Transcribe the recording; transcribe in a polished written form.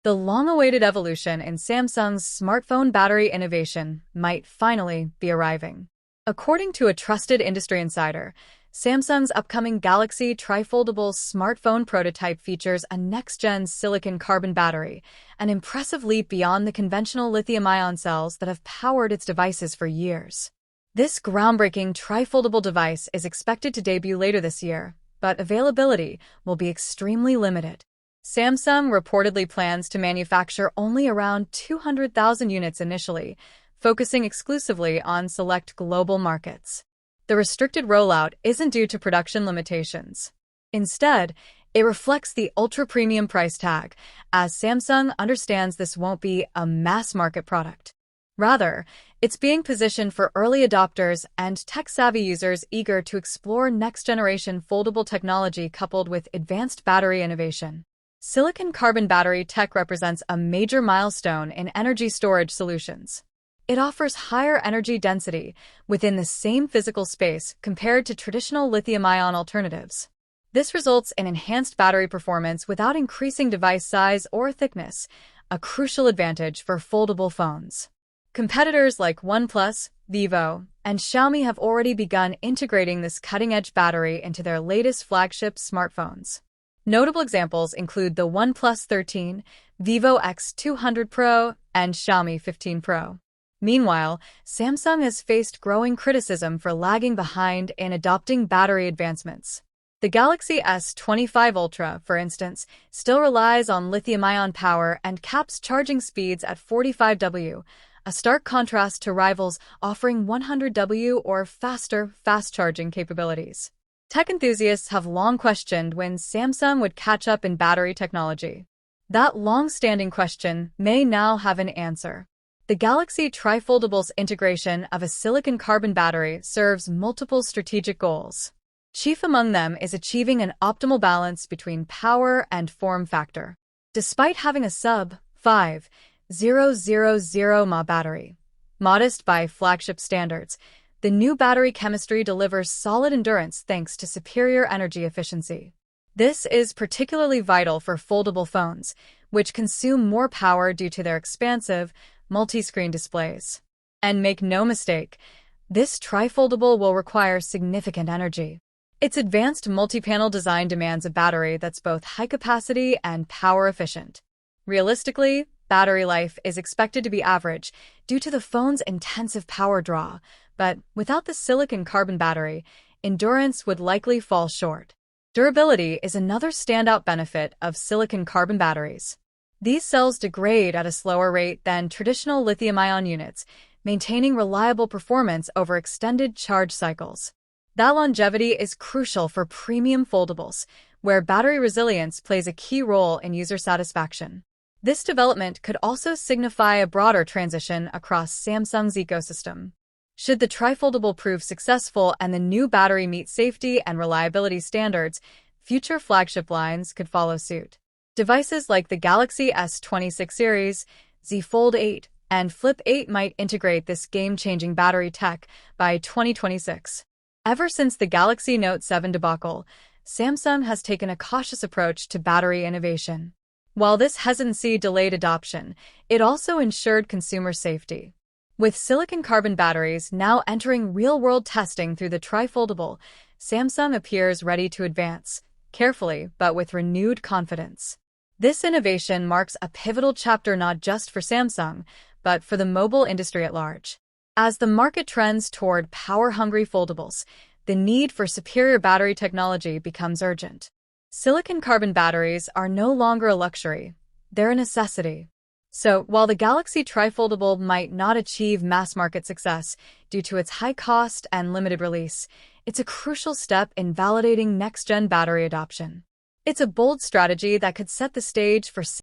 The long-awaited evolution in Samsung's smartphone battery innovation might finally be arriving. According to a trusted industry insider, Samsung's upcoming Galaxy Tri-Foldable smartphone prototype features a next-gen silicon-carbon battery, an impressive leap beyond the conventional lithium-ion cells that have powered its devices for years. This groundbreaking tri-foldable device is expected to debut later this year, but availability will be extremely limited. Samsung reportedly plans to manufacture only around 200,000 units initially, focusing exclusively on select global markets. The restricted rollout isn't due to production limitations. Instead, it reflects the ultra-premium price tag, as Samsung understands this won't be a mass-market product. Rather, it's being positioned for early adopters and tech-savvy users eager to explore next-generation foldable technology coupled with advanced battery innovation. Silicon-carbon battery tech represents a major milestone in energy storage solutions. It offers higher energy density within the same physical space compared to traditional lithium-ion alternatives. This results in enhanced battery performance without increasing device size or thickness, a crucial advantage for foldable phones. Competitors like OnePlus, Vivo, and Xiaomi have already begun integrating this cutting-edge battery into their latest flagship smartphones. Notable examples include the OnePlus 13, Vivo X200 Pro, and Xiaomi 15 Pro. Meanwhile, Samsung has faced growing criticism for lagging behind in adopting battery advancements. The Galaxy S25 Ultra, for instance, still relies on lithium-ion power and caps charging speeds at 45 W, a stark contrast to rivals offering 100 W or faster fast-charging capabilities. Tech enthusiasts have long questioned when Samsung would catch up in battery technology. That long-standing question may now have an answer. The Galaxy Tri-Foldable's integration of a silicon-carbon battery serves multiple strategic goals. Chief among them is achieving an optimal balance between power and form factor. Despite having a sub-5,000 mAh battery, modest by flagship standards, the new battery chemistry delivers solid endurance thanks to superior energy efficiency. This is particularly vital for foldable phones, which consume more power due to their expansive, multi-screen displays. And make no mistake, this tri-foldable will require significant energy. Its advanced multi-panel design demands a battery that's both high capacity and power efficient. Realistically, battery life is expected to be average due to the phone's intensive power draw, but without the silicon-carbon battery, endurance would likely fall short. Durability is another standout benefit of silicon-carbon batteries. These cells degrade at a slower rate than traditional lithium-ion units, maintaining reliable performance over extended charge cycles. That longevity is crucial for premium foldables, where battery resilience plays a key role in user satisfaction. This development could also signify a broader transition across Samsung's ecosystem. Should the tri-foldable prove successful and the new battery meet safety and reliability standards, future flagship lines could follow suit. Devices like the Galaxy S26 series, Z Fold 8, and Flip 8 might integrate this game-changing battery tech by 2026. Ever since the Galaxy Note 7 debacle, Samsung has taken a cautious approach to battery innovation. While this hesitancy delayed adoption, it also ensured consumer safety. With silicon-carbon batteries now entering real-world testing through the tri-foldable, Samsung appears ready to advance, carefully but with renewed confidence. This innovation marks a pivotal chapter not just for Samsung, but for the mobile industry at large. As the market trends toward power-hungry foldables, the need for superior battery technology becomes urgent. Silicon-carbon batteries are no longer a luxury, they're a necessity. So, while the Galaxy Tri-Foldable might not achieve mass-market success due to its high cost and limited release, it's a crucial step in validating next-gen battery adoption. It's a bold strategy that could set the stage for